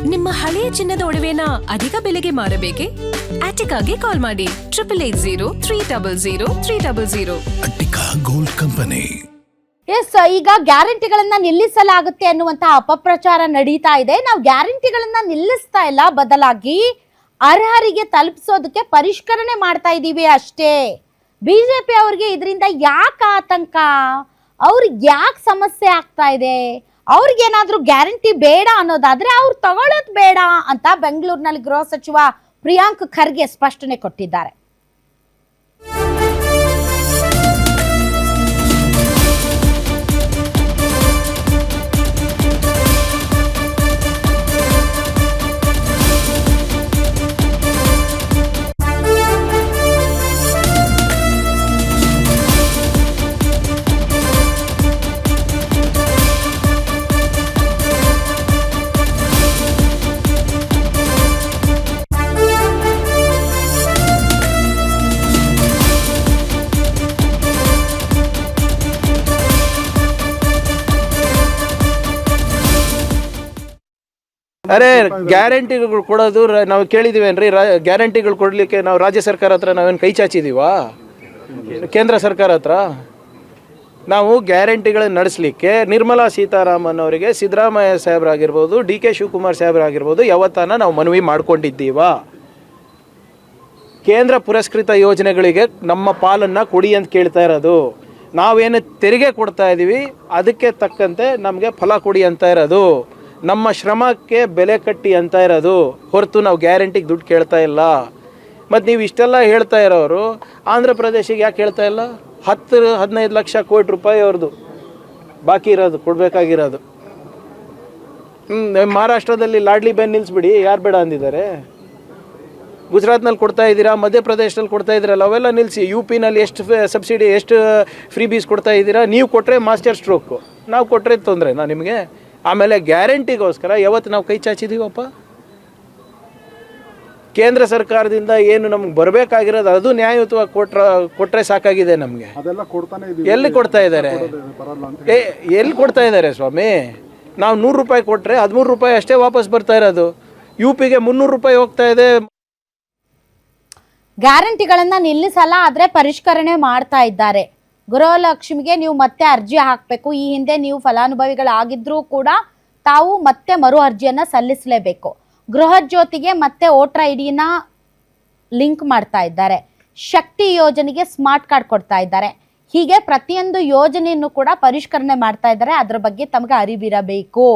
ನಿಮ್ಮ ಹಳೆಯ ಚಿನ್ನದ ಒಡವೆನ ಅಧಿಕ ಬೆಲೆಗೆ ಮಾರಬೇಕೆ? ಆಟಿಕಾಗೆ ಕಾಲ್ ಮಾಡಿ 8880 ಅಟ್ಟಿಕಾ ಗೋಲ್ಡ್ ಕಂಪನಿ. ಎಸ್, ಈಗ ಗ್ಯಾರಂಟಿಗಳನ್ನ ನಿಲ್ಲಿಸಲಾಗುತ್ತೆ ಅನ್ನುವಂತಹ ಅಪಪ್ರಚಾರ ನಡೀತಾ ಇದೆ. ನಾವು ಗ್ಯಾರಂಟಿಗಳನ್ನ ನಿಲ್ಲಿಸ್ತಾ ಇಲ್ಲ, ಬದಲಾಗಿ ಅರ್ಹರಿಗೆ ತಲುಪಿಸೋದಕ್ಕೆ ಪರಿಷ್ಕರಣೆ ಮಾಡ್ತಾ ಇದ್ದೀವಿ ಅಷ್ಟೇ. ಬಿಜೆಪಿ ಅವ್ರಿಗೆ ಇದರಿಂದ ಯಾಕೆ ಆತಂಕ? ಅವ್ರಿಗೆ ಯಾಕೆ ಸಮಸ್ಯೆ ಆಗ್ತಾ ಇದೆ? ಅವ್ರಿಗೇನಾದ್ರೂ ಗ್ಯಾರಂಟಿ ಬೇಡ ಅನ್ನೋದಾದ್ರೆ ಅವ್ರು ತಗೊಳ್ಳೋದು ಬೇಡ ಅಂತ ಬೆಂಗಳೂರಿನಲ್ಲಿ ಗೃಹ ಸಚಿವ ಪ್ರಿಯಾಂಕ್ ಖರ್ಗೆ ಸ್ಪಷ್ಟನೆ ಕೊಟ್ಟಿದ್ದಾರೆ. ಅರೆ ಗ್ಯಾರಂಟಿಗಳು ಕೊಡೋದು ನಾವು ಕೇಳಿದೀವೇನ್ರಿ? ಗ್ಯಾರಂಟಿಗಳು ಕೊಡಲಿಕ್ಕೆ ನಾವು ರಾಜ್ಯ ಸರ್ಕಾರ ಹತ್ರ ನಾವೇನು ಕೈ ಚಾಚಿದೀವಾ? ಕೇಂದ್ರ ಸರ್ಕಾರ ಹತ್ರ ನಾವು ಗ್ಯಾರಂಟಿಗಳನ್ನ ನಡೆಸಲಿಕ್ಕೆ ನಿರ್ಮಲಾ ಸೀತಾರಾಮನ್ ಅವರಿಗೆ, ಸಿದ್ದರಾಮಯ್ಯ ಸಾಹೇಬ್ರಾಗಿರ್ಬೋದು, DK ಶಿವಕುಮಾರ್ ಸಾಹೇಬ್ರಾಗಿರ್ಬೋದು, ಯಾವತ್ತಾನ ನಾವು ಮನವಿ ಮಾಡ್ಕೊಂಡಿದ್ದೀವಾ? ಕೇಂದ್ರ ಪುರಸ್ಕೃತ ಯೋಜನೆಗಳಿಗೆ ನಮ್ಮ ಪಾಲನ್ನು ಕೊಡಿ ಅಂತ ಕೇಳ್ತಾ ಇರೋದು. ನಾವೇನು ತೆರಿಗೆ ಕೊಡ್ತಾ ಇದ್ದೀವಿ ಅದಕ್ಕೆ ತಕ್ಕಂತೆ ನಮಗೆ ಫಲ ಕೊಡಿ ಅಂತ ಇರೋದು. ನಮ್ಮ ಶ್ರಮಕ್ಕೆ ಬೆಲೆ ಕಟ್ಟಿ ಅಂತ ಇರೋದು ಹೊರತು ನಾವು ಗ್ಯಾರಂಟಿಗೆ ದುಡ್ಡು ಕೇಳ್ತಾ ಇಲ್ಲ. ಮತ್ತು ನೀವು ಇಷ್ಟೆಲ್ಲ ಹೇಳ್ತಾ ಇರೋರು ಆಂಧ್ರ ಪ್ರದೇಶಿಗೆ ಯಾಕೆ ಹೇಳ್ತಾ ಇಲ್ಲ? 10-15 ಲಕ್ಷ ಕೋಟಿ ರೂಪಾಯಿ ಅವ್ರದ್ದು ಬಾಕಿ ಇರೋದು, ಕೊಡಬೇಕಾಗಿರೋದು. ಮಹಾರಾಷ್ಟ್ರದಲ್ಲಿ ಲಾಡ್ಲಿ ಬೆನ್ ನಿಲ್ಲಿಸ್ಬಿಡಿ, ಯಾರು ಬೇಡ ಅಂದಿದ್ದಾರೆ? ಗುಜರಾತ್ನಲ್ಲಿ ಕೊಡ್ತಾ ಇದ್ದೀರಾ, ಮಧ್ಯಪ್ರದೇಶದಲ್ಲಿ ಕೊಡ್ತಾ ಇದ್ದೀರಲ್ಲ, ಅವೆಲ್ಲ ನಿಲ್ಲಿಸಿ. UPನಲ್ಲಿ ಎಷ್ಟು ಸಬ್ಸಿಡಿ, ಎಷ್ಟು ಫ್ರೀ ಬೀಸ್ ಕೊಡ್ತಾ ಇದ್ದೀರಾ? ನೀವು ಕೊಟ್ಟರೆ ಮಾಸ್ಟರ್ ಸ್ಟ್ರೋಕು, ನಾವು ಕೊಟ್ಟರೆ ತೊಂದರೆನಾ ನಿಮಗೆ? ಆಮೇಲೆ ಗ್ಯಾರಂಟಿಗೋಸ್ಕರ ಯಾವತ್ತು ನಾವು ಕೈ ಚಾಚಿದೀವಪ್ಪ? ಕೇಂದ್ರ ಸರ್ಕಾರದಿಂದ ಏನು ನಮ್ಗೆ ಬರಬೇಕಾಗಿರೋದು ಅದು ನ್ಯಾಯಯುತವಾಗಿ ಕೊಟ್ಟರೆ ಸಾಕಾಗಿದೆ ನಮಗೆ. ಎಲ್ಲಿ ಕೊಡ್ತಾ ಇದ್ದಾರೆ? ಎಲ್ಲಿ ಕೊಡ್ತಾ ಇದ್ದಾರೆ ಸ್ವಾಮಿ? ನಾವು 100 ರೂಪಾಯಿ ಕೊಟ್ಟರೆ 13 ರೂಪಾಯಿ ಅಷ್ಟೇ ವಾಪಸ್ ಬರ್ತಾ ಇರೋದು. UPಗೆ 300 ರೂಪಾಯಿ ಹೋಗ್ತಾ ಇದೆ. ಗ್ಯಾರಂಟಿಗಳನ್ನ ನಿಲ್ಲಿಸಲ್ಲ, ಆದ್ರೆ ಪರಿಷ್ಕರಣೆ ಮಾಡ್ತಾ ಇದ್ದಾರೆ. ಗೃಹಲಕ್ಷ್ಮಿಗೆ ನೀವು ಮತ್ತೆ ಅರ್ಜಿ ಹಾಕಬೇಕು. ಈ ಹಿಂದೆ ನೀವು ಫಲಾನುಭವಿಗಳಾಗಿದ್ರೂ ಕೂಡ ತಾವು ಮತ್ತೆ ಮರು ಅರ್ಜಿಯನ್ನ ಸಲ್ಲಿಸಲೇಬೇಕು. ಗೃಹ ಜ್ಯೋತಿಗೆ ಮತ್ತೆ ವೋಟರ್ ID-ನ ಲಿಂಕ್ ಮಾಡ್ತಾ ಇದ್ದಾರೆ. ಶಕ್ತಿ ಯೋಜನೆಗೆ ಸ್ಮಾರ್ಟ್ ಕಾರ್ಡ್ ಕೊಡ್ತಾ ಇದ್ದಾರೆ. ಹೀಗೆ ಪ್ರತಿಯೊಂದು ಯೋಜನೆಯನ್ನು ಕೂಡ ಪರಿಷ್ಕರಣೆ ಮಾಡ್ತಾ ಇದ್ದಾರೆ. ಅದರ ಬಗ್ಗೆ ತಮಗೆ ಅರಿವಿರಬೇಕು.